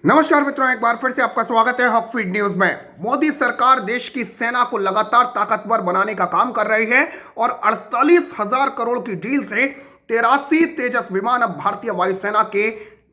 नमस्कार मित्रों, एक बार फिर से आपका स्वागत है हॉक फीड न्यूज में। मोदी सरकार देश की सेना को लगातार ताकतवर बनाने का काम कर रही है और 48,000 करोड़ की डील से 83 तेजस विमान अब भारतीय वायुसेना के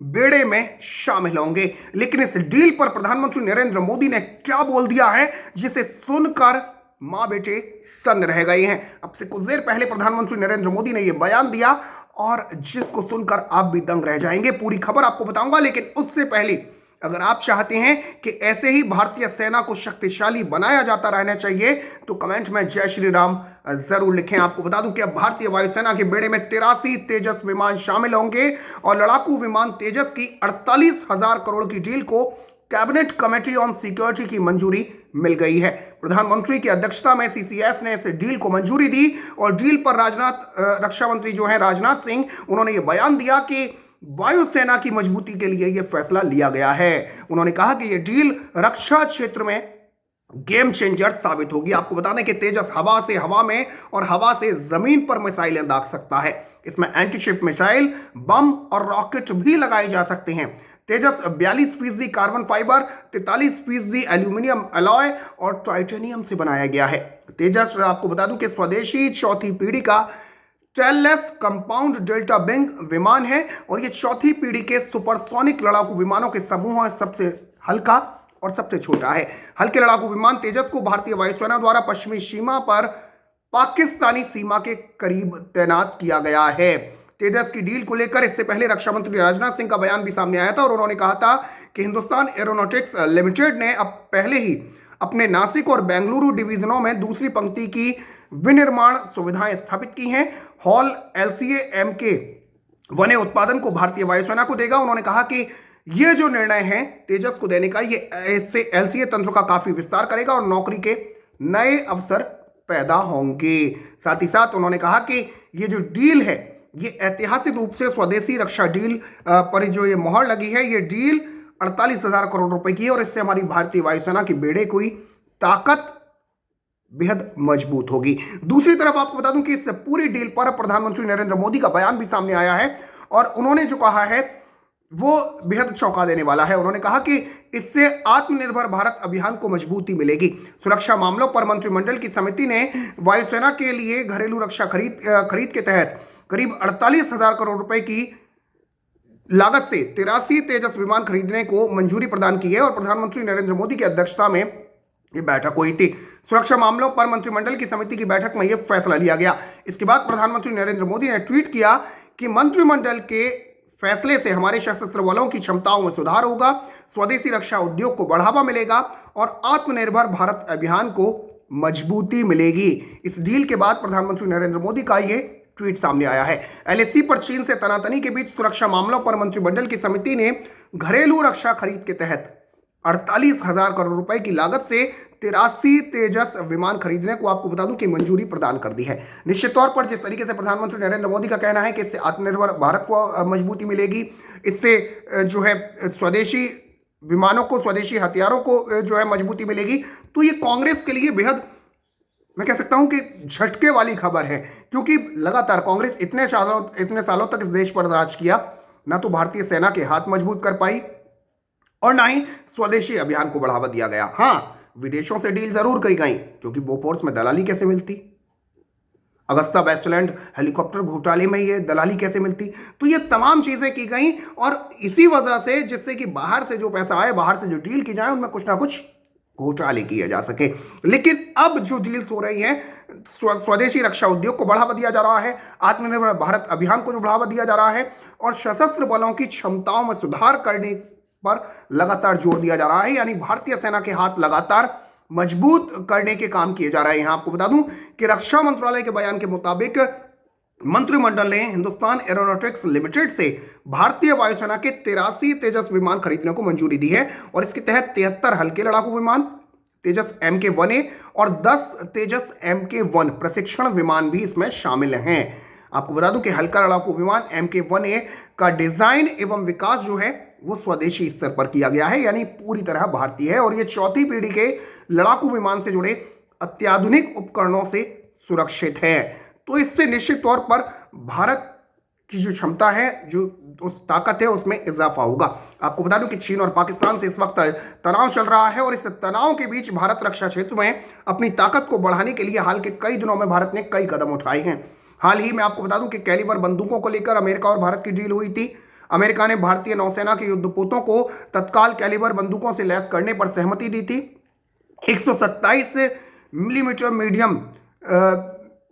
बेड़े में शामिल होंगे। लेकिन इस डील पर प्रधानमंत्री नरेंद्र मोदी ने क्या बोल दिया है, जिसे सुनकर मां बेटे सन्न रह गए हैं। अब से कुछ देर पहले प्रधानमंत्री नरेंद्र मोदी ने यह बयान दिया और जिसको सुनकर आप भी दंग रह जाएंगे। पूरी खबर आपको बताऊंगा, लेकिन उससे पहले अगर आप चाहते हैं कि ऐसे ही भारतीय सेना को शक्तिशाली बनाया जाता रहना चाहिए तो कमेंट में जय श्री राम जरूर लिखें। आपको बता दूं कि अब भारतीय वायुसेना के बेड़े में 83 तेजस विमान शामिल होंगे और लड़ाकू विमान तेजस की 48,000 करोड़ की डील को कैबिनेट कमेटी ऑन सिक्योरिटी की मंजूरी मिल गई है। प्रधानमंत्री की अध्यक्षता में सीसीएस ने इस डील को मंजूरी दी और डील पर रक्षा मंत्री जो है राजनाथ सिंह, उन्होंने ये बयान दिया कि वायुसेना की मजबूती के लिए यह फैसला लिया गया है। उन्होंने कहा कि यह डील रक्षा क्षेत्र में गेम चेंजर साबित होगी। आपको बता दें कि तेजस हवा से हवा में और हवा से जमीन पर मिसाइलें दाग सकता है। इसमें एंटीशिप मिसाइल, बम और रॉकेट भी लगाए जा सकते हैं। तेजस 42% कार्बन फाइबर, 43% एल्यूमिनियम अलॉय और टाइटेनियम से बनाया गया है। तेजस आपको बता दूं कि स्वदेशी चौथी पीढ़ी का टेललेस कंपाउंड डेल्टा विंग विमान है और यह चौथी पीढ़ी के सुपरसोनिक लड़ाकू विमानों के समूह सबसे हल्का और सबसे छोटा है। हल्के लड़ाकू विमान तेजस को भारतीय वायुसेना द्वारा पश्चिमी सीमा पर पाकिस्तानी सीमा के करीब तैनात किया गया है। तेजस की डील को लेकर इससे पहले रक्षा मंत्री राजनाथ सिंह का बयान भी सामने आया था और उन्होंने कहा था कि हिंदुस्तान एरोनॉटिक्स लिमिटेड ने अब पहले ही अपने नासिक और बेंगलुरु डिवीजनों में दूसरी पंक्ति की विनिर्माण सुविधाएं स्थापित की हैं। हॉल एलसीए एमके 1A उत्पादन को भारतीय वायुसेना को देगा। उन्होंने कहा कि यह जो निर्णय है तेजस को देने का, ये इससे एलसीए तंत्र का काफी विस्तार करेगा और नौकरी के नए अवसर पैदा होंगे। साथ ही साथ उन्होंने कहा कि ये जो डील है ये ऐतिहासिक रूप से स्वदेशी रक्षा डील पर जो ये मोहर लगी है, ये डील 48,000 करोड़ रुपए की है और इससे हमारी भारतीय वायुसेना की बेड़े की ताकत बेहद मजबूत होगी। दूसरी तरफ आपको बता दूं कि इस पूरी डील पर प्रधानमंत्री नरेंद्र मोदी का बयान भी सामने आया है और उन्होंने जो कहा है वो बेहद चौंका देने वाला है। उन्होंने कहा कि इससे आत्मनिर्भर भारत अभियान को मजबूती मिलेगी। सुरक्षा मामलों पर मंत्रिमंडल की समिति ने वायुसेना के लिए घरेलू रक्षा खरीद के तहत करीब 48,000 करोड़ रुपए की लागत से 83 तेजस विमान खरीदने को मंजूरी प्रदान की है और प्रधानमंत्री नरेंद्र मोदी की अध्यक्षता में यह बैठक हुई थी। सुरक्षा मामलों पर मंत्रिमंडल की समिति की बैठक में यह फैसला लिया गया। इसके बाद प्रधानमंत्री नरेंद्र मोदी ने ट्वीट किया कि मंत्रिमंडल के फैसले से हमारे सशस्त्र बलों की क्षमताओं में सुधार होगा, स्वदेशी रक्षा उद्योग को बढ़ावा मिलेगा और आत्मनिर्भर भारत अभियान को मजबूती मिलेगी। इस डील के बाद प्रधानमंत्री नरेंद्र मोदी का यह ट्वीट सामने आया है। एलएसी पर चीन से तनातनी के बीच सुरक्षा मामलों पर मंत्रिमंडल की समिति ने घरेलू रक्षा खरीद के तहत 48,000 करोड़ रुपए की लागत से 83 तेजस विमान खरीदने को आपको बता दूं कि मंजूरी प्रदान कर दी है। निश्चित तौर पर जिस तरीके से प्रधानमंत्री नरेंद्र मोदी का कहना है कि इससे आत्मनिर्भर भारत को मजबूती मिलेगी, इससे जो है स्वदेशी विमानों को, स्वदेशी हथियारों को जो है मजबूती मिलेगी, तो ये कांग्रेस के लिए बेहद, मैं कह सकता हूं कि झटके वाली खबर है, क्योंकि लगातार कांग्रेस इतने सालों तक इस देश पर राज किया, ना तो भारतीय सेना के हाथ मजबूत कर पाई और ना ही स्वदेशी अभियान को बढ़ावा दिया गया। हाँ, विदेशों से डील जरूर की गई, क्योंकि बोफोर्स में दलाली कैसे मिलती, अगस्ता वेस्टलैंड हेलीकॉप्टर घोटाले में ये दलाली कैसे मिलती, तो ये तमाम चीजें की गई और इसी वजह से, जिससे कि बाहर से जो पैसा आए, बाहर से जो डील की जाए, उनमें कुछ ना कुछ घोटाले किए जा सके। लेकिन अब जो डील्स हो रही हैं, स्वदेशी रक्षा उद्योग को बढ़ावा दिया जा रहा है, आत्मनिर्भर भारत अभियान को जो बढ़ावा दिया जा रहा है और सशस्त्र बलों की क्षमताओं में सुधार करने पर लगातार जोर दिया जा रहा है, यानी भारतीय सेना के हाथ लगातार मजबूत करने के काम किए जा रहे हैं। आपको बता दूं कि रक्षा मंत्रालय के बयान के मुताबिक मंत्रिमंडल ने हिंदुस्तान एरोनॉटिक्स लिमिटेड से भारतीय वायुसेना के 83 तेजस विमान खरीदने को मंजूरी दी है और इसके तहत 73 हल्के लड़ाकू विमान तेजस MK-1A और 10 तेजस MK-1 प्रशिक्षण विमान भी इसमें शामिल हैं। आपको बता दूं कि हल्का लड़ाकू विमान MK-1A का डिजाइन एवं विकास जो है वो स्वदेशी स्तर पर किया गया है, यानी पूरी तरह भारतीय है और ये चौथी पीढ़ी के लड़ाकू विमान से जुड़े अत्याधुनिक उपकरणों से सुरक्षित है। तो इससे निश्चित तौर पर भारत की जो क्षमता है, जो उस ताकत है, उसमें इजाफा होगा। आपको बता दूं कि चीन और पाकिस्तान से इस वक्त तनाव चल रहा है और इस तनाव के बीच भारत रक्षा क्षेत्र में अपनी ताकत को बढ़ाने के लिए हाल के कई दिनों में भारत ने कई कदम उठाए हैं। हाल ही में आपको बता दूं कि कैलिबर बंदूकों को लेकर अमेरिका और भारत की डील हुई थी। अमेरिका ने भारतीय नौसेना के युद्धपोतों को तत्काल कैलिबर बंदूकों से लैस करने पर सहमति दी थी। 127 मिलीमीटर मीडियम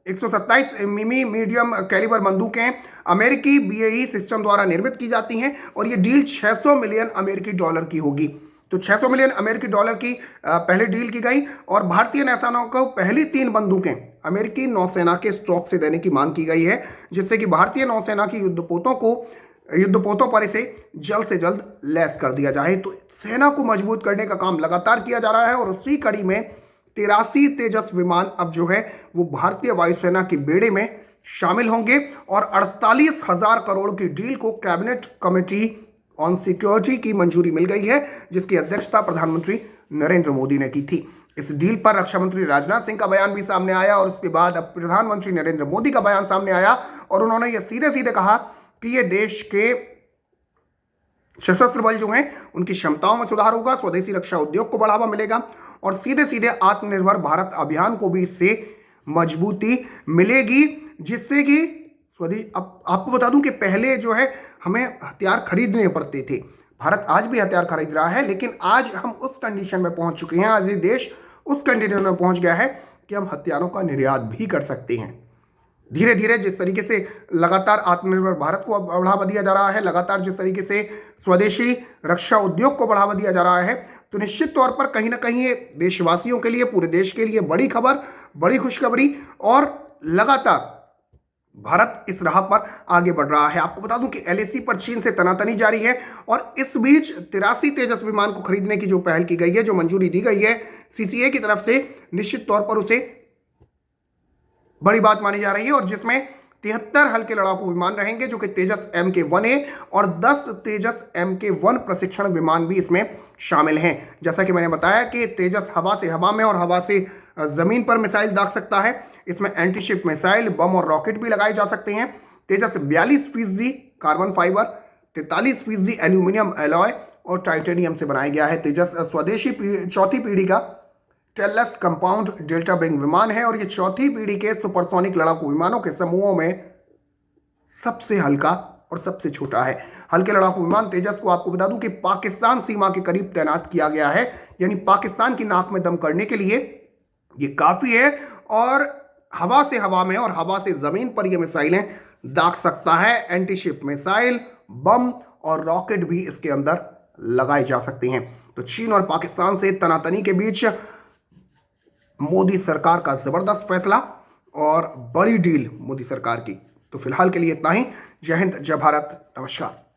127 मिमी मीडियम कैलिबर बंदूकें अमेरिकी बीएई सिस्टम द्वारा निर्मित की जाती हैं और ये डील 600 मिलियन अमेरिकी डॉलर की होगी। तो 600 मिलियन अमेरिकी डॉलर की पहले डील की गई और भारतीय नौसेना को पहली 3 बंदूकें अमेरिकी नौसेना के स्टॉक से देने की मांग की गई है, जिससे कि भारतीय नौसेना की युद्धपोतों पर इसे जल्द से जल्द लैस कर दिया जाए। तो सेना को मजबूत करने का काम लगातार किया जा रहा है और उसी कड़ी में 83 तेजस विमान अब जो है वो भारतीय वायुसेना के बेड़े में शामिल होंगे और 48,000 करोड़ की डील को कैबिनेट कमेटी ऑन सिक्योरिटी की मंजूरी मिल गई है, जिसकी अध्यक्षता प्रधानमंत्री नरेंद्र मोदी ने की थी। इस डील पर रक्षा मंत्री राजनाथ सिंह का बयान भी सामने आया और उसके बाद अब प्रधानमंत्री नरेंद्र मोदी का बयान सामने आया और उन्होंने यह सीधे सीधे कहा कि ये देश के सशस्त्र बल जो हैं उनकी क्षमताओं में सुधार होगा, स्वदेशी रक्षा उद्योग को बढ़ावा मिलेगा और सीधे सीधे आत्मनिर्भर भारत अभियान को भी इससे मजबूती मिलेगी, जिससे कि आपको बता दूं कि पहले जो है हमें हथियार खरीदने पड़ते थे। भारत आज भी हथियार खरीद रहा है, लेकिन आज हम उस कंडीशन में पहुंच चुके हैं, आज ये देश उस कंडीशन में पहुंच गया है कि हम हथियारों का निर्यात भी कर सकते हैं। धीरे धीरे जिस तरीके से लगातार आत्मनिर्भर भारत को बढ़ावा दिया जा रहा है, लगातार जिस तरीके से स्वदेशी रक्षा उद्योग को बढ़ावा दिया जा रहा है, तो निश्चित तौर पर कहीं ना कहीं ये देशवासियों के लिए, पूरे देश के लिए बड़ी खबर, बड़ी खुशखबरी और लगातार भारत इस राह पर आगे बढ़ रहा है। आपको बता दूं कि एलएसी पर चीन से तनातनी जारी है और इस बीच 83 तेजस विमान को खरीदने की जो पहल की गई है, जो मंजूरी दी गई है सीसीए की तरफ से, निश्चित तौर पर उसे बड़ी बात मानी जा रही है और जिसमें 73 हल्के लड़ाकू विमान रहेंगे जो कि तेजस MK1A और 10 तेजस MK1 प्रशिक्षण विमान भी इसमें शामिल हैं। जैसा कि मैंने बताया कि तेजस हवा से हवा में और हवा से जमीन पर मिसाइल दाग सकता है। इसमें एंटीशिप मिसाइल, बम और रॉकेट भी लगाए जा सकते हैं। तेजस 42% कार्बन फाइबर, 43% एल्यूमिनियम एलॉय और टाइटेनियम से बनाया गया है। तेजस स्वदेशी 4थी पीढ़ी का टेलस कंपाउंड डेल्टा विंग विमान है और ये 4थी पीढ़ी के सुपरसोनिक लड़ाकू विमानों के समूहों में सबसे हल्का और सबसे छोटा है। हल्के लड़ाकू विमान तेजस को आपको बता दूं कि पाकिस्तान सीमा के करीब तैनात किया गया है, यानी पाकिस्तान की नाक में दम करने के लिए ये काफी है और हवा से हवा में और हवा से जमीन पर ये मिसाइलें दाग सकता है। एंटीशिप मिसाइल, बम और रॉकेट भी इसके अंदर लगाए जा सकते हैं। तो चीन और पाकिस्तान से तनातनी के बीच मोदी सरकार का जबरदस्त फैसला और बड़ी डील मोदी सरकार की। तो फिलहाल के लिए इतना ही। जय हिंद, जय भारत, नमस्कार।